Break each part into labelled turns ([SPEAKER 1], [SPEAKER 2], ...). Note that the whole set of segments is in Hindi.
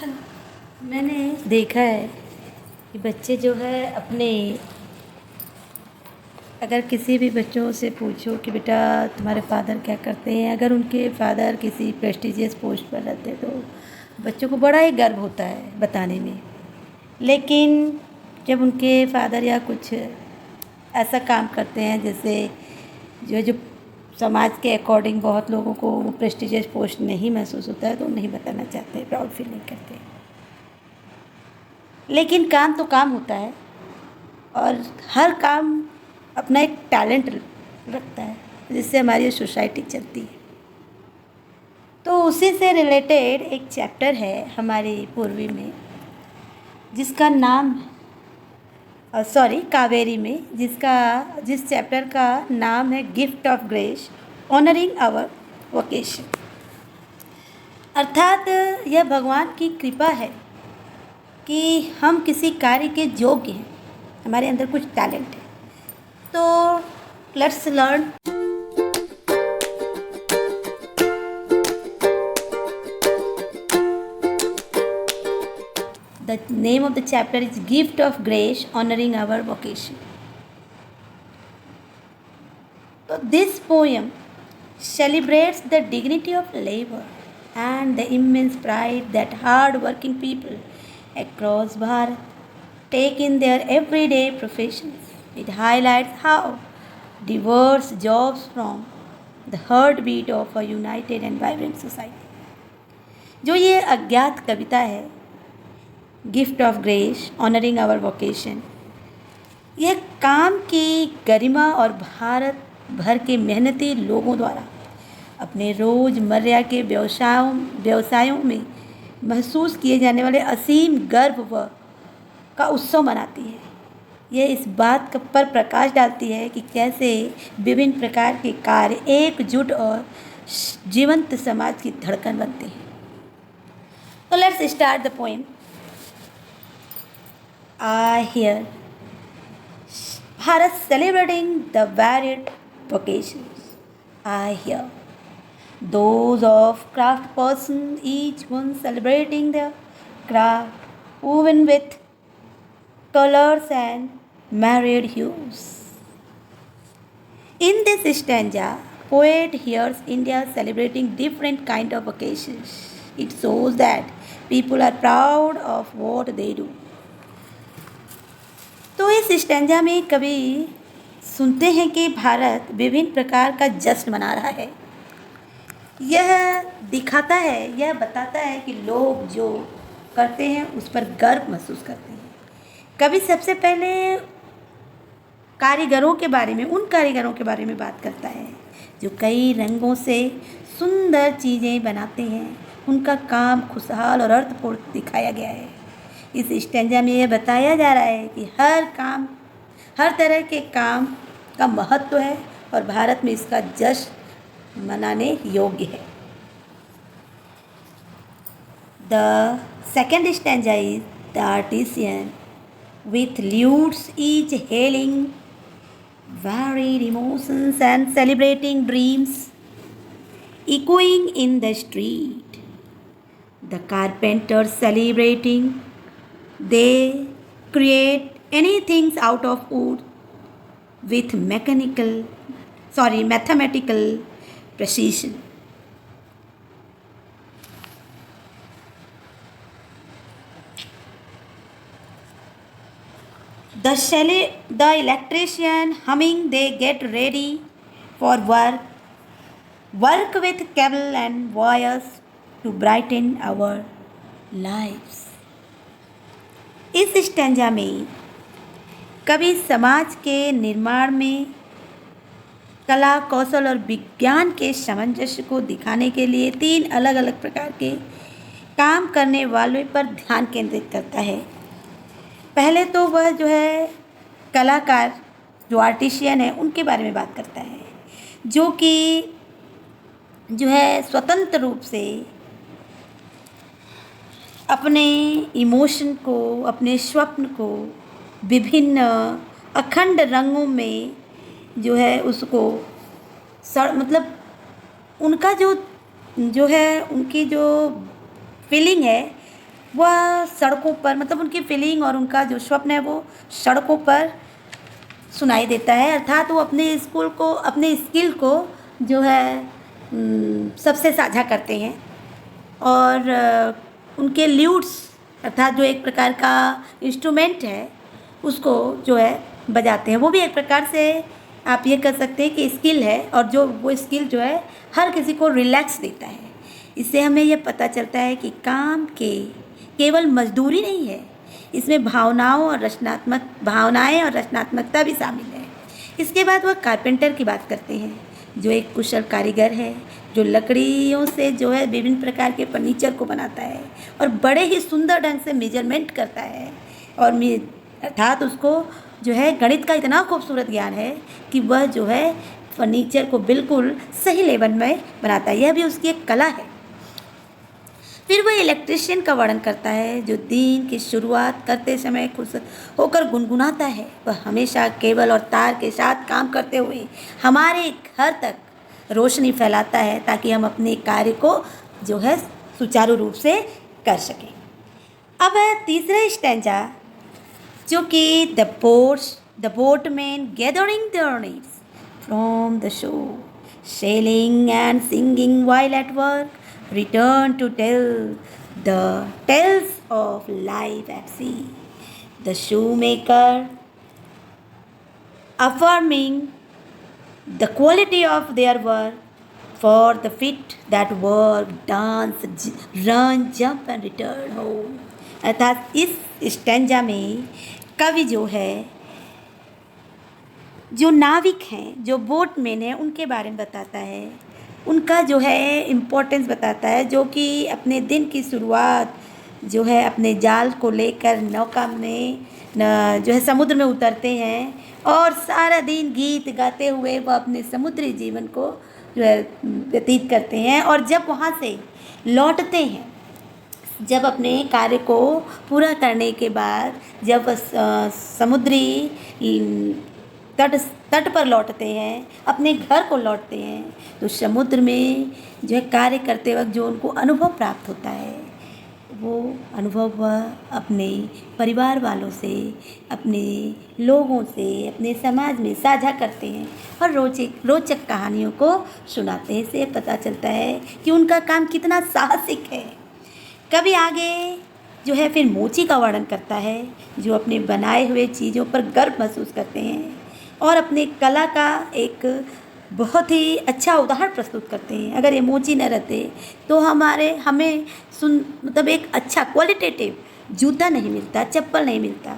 [SPEAKER 1] मैंने देखा है कि बच्चे जो है अपने, अगर किसी भी बच्चों से पूछो कि बेटा तुम्हारे फादर क्या करते हैं, अगर उनके फादर किसी प्रेस्टिजियस पोस्ट पर रहते हैं तो बच्चों को बड़ा ही गर्व होता है बताने में। लेकिन जब उनके फादर या कुछ ऐसा काम करते हैं जैसे जो समाज के अकॉर्डिंग बहुत लोगों को वो प्रेस्टिजियस पोस्ट नहीं महसूस होता है तो नहीं बताना चाहते, प्राउड फील नहीं करते। लेकिन काम तो काम होता है और हर काम अपना एक टैलेंट रखता है जिससे हमारी सोसाइटी चलती है। तो उसी से रिलेटेड एक चैप्टर है हमारी पूर्वी में जिसका नाम कावेरी में जिस चैप्टर का नाम है gift of grace honouring our vocation. अर्थात यह भगवान की कृपा है कि हम किसी कार्य के योग्य हैं, हमारे अंदर कुछ टैलेंट है। तो let's learn. The name of the chapter is Gift of Grace Honoring Our Vocation. So this poem celebrates the dignity of labor and the immense pride that hard-working people across Bharat take in their everyday professions. It highlights how diverse jobs from the heartbeat of a united and vibrant society. जो ये अज्ञात कविता है gift of grace honouring our vocation, यह काम की गरिमा और भारत भर के मेहनती लोगों द्वारा अपने रोज़मर्रा के व्यवसायों में महसूस किए जाने वाले असीम गर्व का उत्सव मनाती है। यह इस बात पर प्रकाश डालती है कि कैसे विभिन्न प्रकार के कार्य एकजुट और जीवंत समाज की धड़कन बनते हैं। तो let's start the poem. I hear Bharat celebrating the varied vocations. I hear those of craft person, each one celebrating their craft, woven with colors and myriad hues. In this stanza, poet hears India celebrating different kind of vocations. It shows that people are proud of what they do. तो इस स्टैंजा में कवि सुनते हैं कि भारत विभिन्न प्रकार का जश्न मना रहा है। यह दिखाता है, यह बताता है कि लोग जो करते हैं उस पर गर्व महसूस करते हैं। कवि सबसे पहले कारीगरों के बारे में, उन कारीगरों के बारे में बात करता है जो कई रंगों से सुंदर चीज़ें बनाते हैं। उनका काम खुशहाल और अर्थपूर्ण दिखाया गया है। इस स्टैंजा में यह बताया जा रहा है कि हर तरह के काम का महत्व है और भारत में इसका जश्न मनाने योग्य है। The second stanza is the artisan with lutes each hailing varied emotions and celebrating dreams echoing in the street. The carpenters celebrating, they create anything out of wood with mathematical precision. The electrician humming, they get ready for work with cable and wires to brighten our lives. इस स्टैंजा में कवि समाज के निर्माण में कला, कौशल और विज्ञान के सामंजस्य को दिखाने के लिए 3 अलग अलग प्रकार के काम करने वालों पर ध्यान केंद्रित करता है। पहले तो वह जो है कलाकार, जो आर्टिशियन है, उनके बारे में बात करता है, जो कि जो है स्वतंत्र रूप से अपने इमोशन को, अपने स्वप्न को विभिन्न अखंड रंगों में जो है उसको मतलब उनका जो है उनकी जो फीलिंग है वह सड़कों पर, मतलब उनकी फीलिंग और उनका जो स्वप्न है वो सड़कों पर सुनाई देता है। अर्थात वो अपने स्कूल को, अपने स्किल को जो है सबसे साझा करते हैं। और उनके ल्यूट्स, अर्थात जो एक प्रकार का इंस्ट्रूमेंट है, उसको जो है बजाते हैं। वो भी एक प्रकार से आप ये कर सकते हैं कि स्किल है, और जो वो स्किल जो है हर किसी को रिलैक्स देता है। इससे हमें ये पता चलता है कि काम के केवल मजदूरी नहीं है, इसमें भावनाएं और रचनात्मकता भी शामिल है। इसके बाद वह कारपेंटर की बात करते हैं, जो एक कुशल कारीगर है, जो लकड़ियों से जो है विभिन्न प्रकार के फर्नीचर को बनाता है और बड़े ही सुंदर ढंग से मेजरमेंट करता है। और अर्थात उसको जो है गणित का इतना खूबसूरत ज्ञान है कि वह जो है फर्नीचर को बिल्कुल सही लेवल में बनाता है। यह भी उसकी एक कला है। फिर वह इलेक्ट्रिशियन का वर्णन करता है, जो दिन की शुरुआत करते समय खुश होकर गुनगुनाता है। वह हमेशा केबल और तार के साथ काम करते हुए हमारे घर तक रोशनी फैलाता है, ताकि हम अपने कार्य को जो है सुचारू रूप से कर सकें। अब है तीसरा स्टैंजा, जो कि the boatman gathering there needs from the shore, sailing and singing while at work, return to tell the tales of life at sea. The shoemaker, affirming the quality of their work, for the feet that work, dance, run, jump and return home. अर्थात इस स्टैंजा में कवि जो है, जो नाविक हैं, जो बोटमैन हैं, उनके बारे में बताता है। उनका जो है इम्पोर्टेंस बताता है, जो कि अपने दिन की शुरुआत जो है अपने जाल को लेकर नौका में जो है समुद्र में उतरते हैं, और सारा दिन गीत गाते हुए वह अपने समुद्री जीवन को जो है व्यतीत करते हैं। और जब वहाँ से लौटते हैं, जब अपने कार्य को पूरा करने के बाद जब समुद्री तट पर लौटते हैं, अपने घर को लौटते हैं, तो समुद्र में जो है कार्य करते वक्त जो उनको अनुभव प्राप्त होता है, वो अनुभव वह अपने परिवार वालों से, अपने लोगों से, अपने समाज में साझा करते हैं और रोचक कहानियों को सुनाते हैं। इससे पता चलता है कि उनका काम कितना साहसिक है। कभी आगे जो है फिर मोची का वर्णन करता है, जो अपने बनाए हुए चीज़ों पर गर्व महसूस करते हैं और अपने कला का एक बहुत ही अच्छा उदाहरण प्रस्तुत करते हैं। अगर ये मोची न रहते तो हमें मतलब एक अच्छा क्वालिटेटिव जूता नहीं मिलता, चप्पल नहीं मिलता।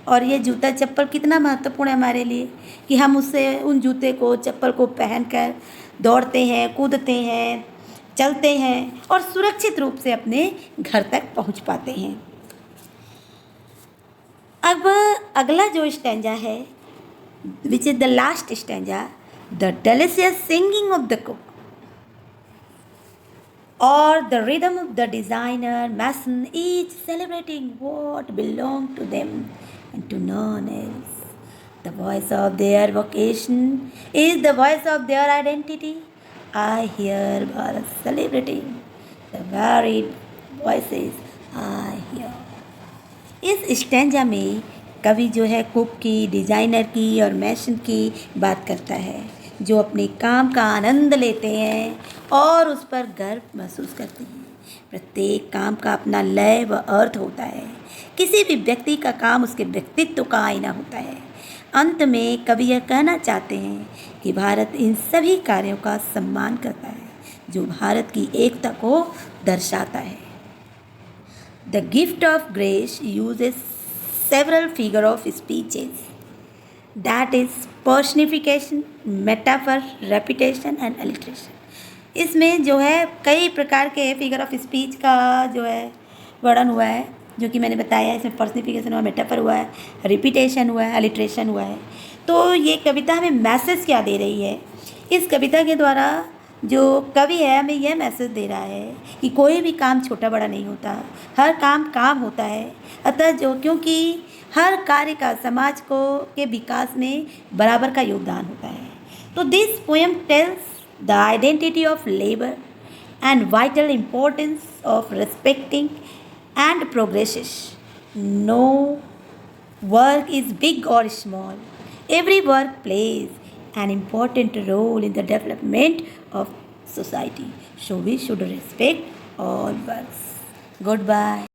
[SPEAKER 1] और ये जूता चप्पल कितना महत्वपूर्ण है हमारे लिए कि हम उन जूते को, चप्पल को पहनकर दौड़ते हैं, कूदते हैं, चलते हैं और सुरक्षित रूप से अपने घर तक पहुंच पाते हैं। अब अगला जो स्टैंजा है, which is the last stanza, the delicious singing of the cook, or the rhythm of the designer, mason, each celebrating what belonged to them and to none else. The voice of their vocation is the voice of their identity. I hear Bharat celebrating the varied voices I hear. इस स्टैंजा में कवि जो है कुक की, डिज़ाइनर की और मैसन की बात करता है, जो अपने काम का आनंद लेते हैं और उस पर गर्व महसूस करते हैं। प्रत्येक काम का अपना लय व अर्थ होता है। किसी भी व्यक्ति का काम उसके व्यक्तित्व का आईना होता है। अंत में कवि यह कहना चाहते हैं कि भारत इन सभी कार्यों का सम्मान करता है, जो भारत की एकता को दर्शाता है। The gift of grace uses several figure of speeches, that is personification, metaphor, repetition and alliteration. इसमें जो है कई प्रकार के फिगर ऑफ स्पीच का जो है वर्णन हुआ है, जो कि मैंने बताया। इसमें पर्सनिफिकेशन हुआ, मेटाफर हुआ है, रिपीटेशन हुआ है, अलिट्रेशन हुआ है। तो ये कविता हमें मैसेज क्या दे रही है? इस कविता के द्वारा जो कवि है हमें यह मैसेज दे रहा है कि कोई भी काम छोटा बड़ा नहीं होता, हर काम होता है। अतः क्योंकि हर कार्य का समाज के विकास में बराबर का योगदान होता है। तो this poem tells the identity of labour and vital importance of respecting and progresses. No work is big or small. Every work plays an important role in the development of society. So we should respect all works. Goodbye.